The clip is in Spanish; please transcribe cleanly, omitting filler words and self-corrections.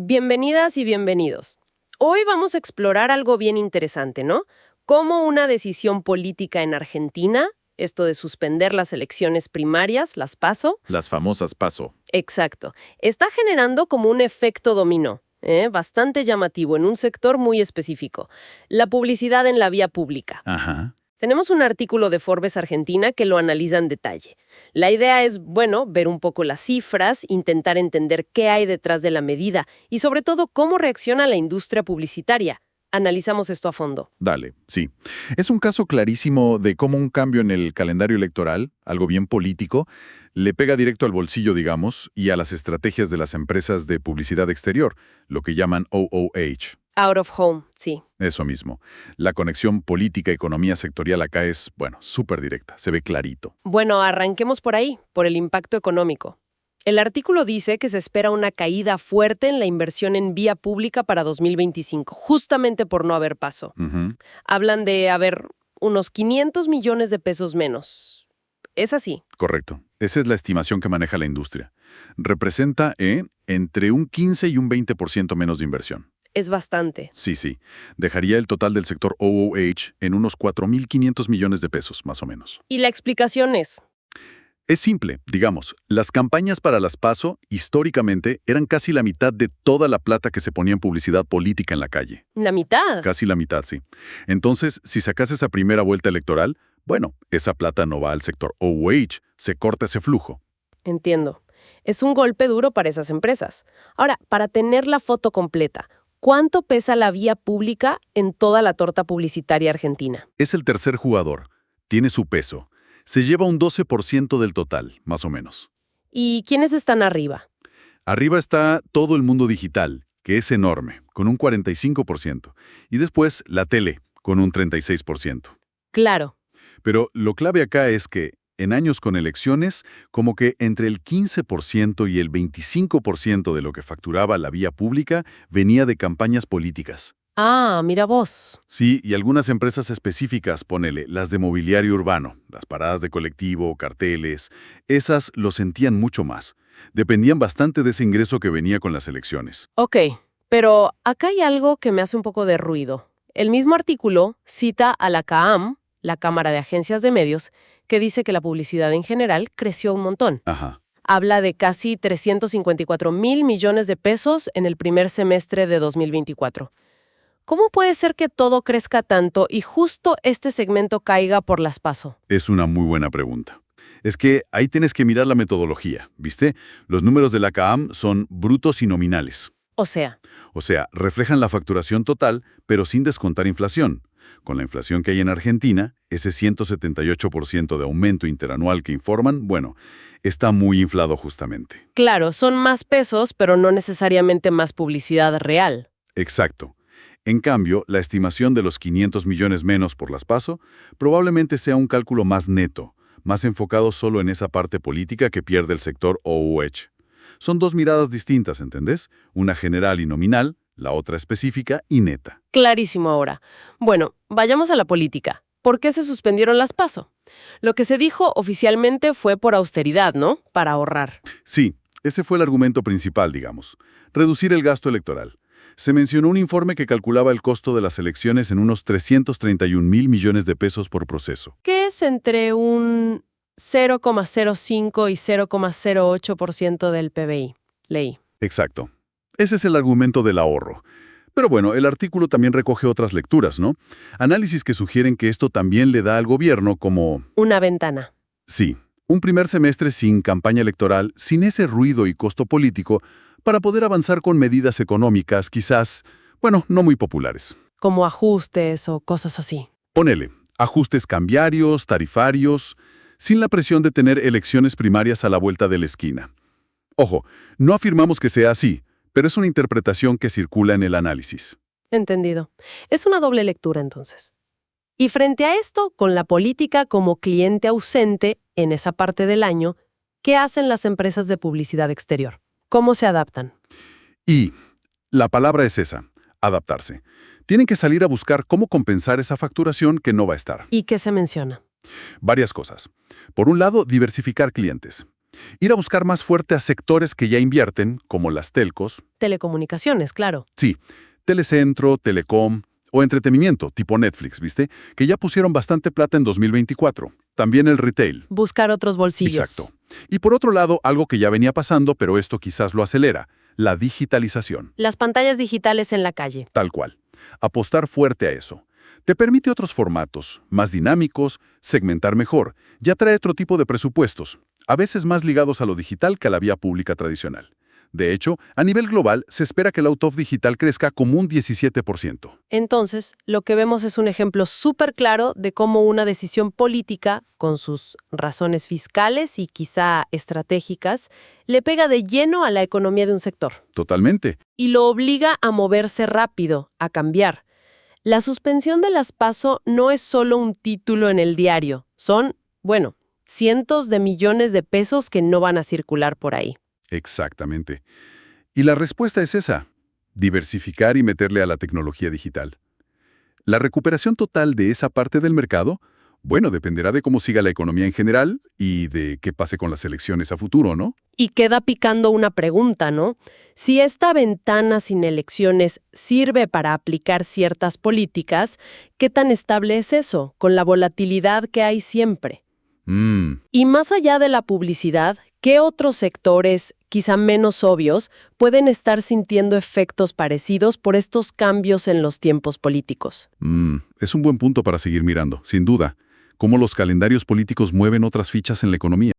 Bienvenidas y bienvenidos. Hoy vamos a explorar algo bien interesante, ¿no? Cómo una decisión política en Argentina, esto de suspender las elecciones primarias, las PASO. Las famosas PASO. Exacto. Está generando como un efecto dominó, bastante llamativo en un sector muy específico, la publicidad en la vía pública. Ajá. Tenemos un artículo de Forbes Argentina que lo analiza en detalle. La idea es, bueno, ver un poco las cifras, intentar entender qué hay detrás de la medida y sobre todo cómo reacciona la industria publicitaria. Analizamos esto a fondo. Dale, sí. Es un caso clarísimo de cómo un cambio en el calendario electoral, algo bien político, le pega directo al bolsillo, digamos, y a las estrategias de las empresas de publicidad exterior, lo que llaman OOH. Out of home, sí. Eso mismo. La conexión política-economía sectorial acá es, bueno, súper directa, se ve clarito. Bueno, arranquemos por ahí, por el impacto económico. El artículo dice que se espera una caída fuerte en la inversión en vía pública para 2025, justamente por no haber PASO. Ujú. Hablan de, unos 500 millones de pesos menos. ¿Es así? Correcto. Esa es la estimación que maneja la industria. Representa, entre un 15 y un 20% menos de inversión. Es bastante. Sí. Dejaría el total del sector OOH en unos 4.500 millones de pesos, más o menos. Y la explicación es, Es simple, digamos, las campañas para las PASO, históricamente, eran casi la mitad de toda la plata que se ponía en publicidad política en la calle. la mitad. Casi la mitad, sí. Entonces, si sacas esa primera vuelta electoral, bueno, esa plata no va al sector OOH, se corta ese flujo. Entiendo. Es un golpe duro para esas empresas. Ahora, para tener la foto completa, ¿cuánto pesa la vía pública en toda la torta publicitaria argentina? Es el tercer jugador, tiene su peso. Se lleva un 12% del total, más o menos. ¿Y quiénes están arriba? Arriba está todo el mundo digital, que es enorme, con un 45%. Y después la tele, con un 36%. Claro. Pero lo clave acá es que, en años con elecciones, como que entre el 15% y el 25% de lo que facturaba la vía pública venía de campañas políticas. Ah, mira vos. Sí, y algunas empresas específicas, ponele, las de mobiliario urbano, las paradas de colectivo, carteles, esas lo sentían mucho más. Dependían bastante de ese ingreso que venía con las elecciones. Ok, pero acá hay algo que me hace un poco de ruido. El mismo artículo cita a la CAAM, la Cámara de Agencias de Medios, que dice que la publicidad en general creció un montón. Ajá. Habla de casi 354.000 millones de pesos en el primer semestre de 2024. ¿Cómo puede ser que todo crezca tanto y justo este segmento caiga por las PASO? Es una muy buena pregunta. Es que ahí tienes que mirar la metodología, ¿viste? Los números de la CAAM son brutos y nominales. O sea, Reflejan la facturación total, pero sin descontar inflación. Con la inflación que hay en Argentina, ese 178% de aumento interanual que informan, bueno, está muy inflado justamente. claro, son más pesos, pero no necesariamente más publicidad real. Exacto. En cambio, la estimación de los 500 millones menos por las PASO probablemente sea un cálculo más neto, más enfocado solo en esa parte política que pierde el sector OOH. Son dos miradas distintas, ¿entendés? Una general y nominal, la otra específica y neta. Clarísimo ahora. Bueno, vayamos a la política. ¿Por qué se suspendieron las PASO? Lo que se dijo oficialmente fue por austeridad, ¿no? Para ahorrar. Sí, ese fue el argumento principal, digamos. Reducir el gasto electoral. Se mencionó un informe que calculaba el costo de las elecciones en unos 331.000 millones de pesos por proceso. ¿Qué es entre un 0,05 y 0,08% del PBI? Leí. Exacto. Ese es el argumento del ahorro. Pero bueno, el artículo también recoge otras lecturas, ¿no? Análisis que sugieren que esto también le da al gobierno como... Una ventana. Sí, un primer semestre sin campaña electoral, sin ese ruido y costo político, para poder avanzar con medidas económicas quizás, bueno, no muy populares. Como ajustes o cosas así. Ponele, ajustes cambiarios, tarifarios, sin la presión de tener elecciones primarias a la vuelta de la esquina. Ojo, no afirmamos que sea así, pero es una interpretación que circula en el análisis. Entendido. Es una doble lectura entonces. Y frente a esto, con la política como cliente ausente en esa parte del año, ¿qué hacen las empresas de publicidad exterior? ¿Cómo se adaptan? Y la palabra es esa, adaptarse. Tienen que salir a buscar cómo compensar esa facturación que no va a estar. ¿Y qué se menciona? Varias cosas. Por un lado, diversificar clientes. Ir a buscar más fuerte a sectores que ya invierten, como las telcos, Telecomunicaciones, claro. sí, telecentro, telecom o entretenimiento, tipo Netflix, ¿viste? Que ya pusieron bastante plata en 2024. También el retail. Buscar otros bolsillos. Exacto. Y por otro lado, algo que ya venía pasando, pero esto quizás lo acelera, la digitalización. Las pantallas digitales en la calle. Tal cual. Apostar fuerte a eso. Te permite otros formatos, más dinámicos, segmentar mejor. Ya trae otro tipo de presupuestos, a veces más ligados a lo digital que a la vía pública tradicional. De hecho, a nivel global, se espera que el out-of digital crezca como un 17%. Entonces, lo que vemos es un ejemplo súper claro de cómo una decisión política, con sus razones fiscales y quizá estratégicas, le pega de lleno a la economía de un sector. Totalmente. Y lo obliga a moverse rápido, a cambiar. La suspensión de las PASO no es solo un título en el diario. Son, bueno, cientos de millones de pesos que no van a circular por ahí. Exactamente. Y la respuesta es esa: diversificar y meterle a la tecnología digital. La recuperación total de esa parte del mercado, bueno, dependerá de cómo siga la economía en general y de qué pase con las elecciones a futuro, ¿no? Y queda picando una pregunta, ¿no? Si esta ventana sin elecciones sirve para aplicar ciertas políticas, ¿qué tan estable es eso, con la volatilidad que hay siempre? Y más allá de la publicidad, ¿qué otros sectores, quizá menos obvios, pueden estar sintiendo efectos parecidos por estos cambios en los tiempos políticos? Es un buen punto para seguir mirando, sin duda, cómo los calendarios políticos mueven otras fichas en la economía.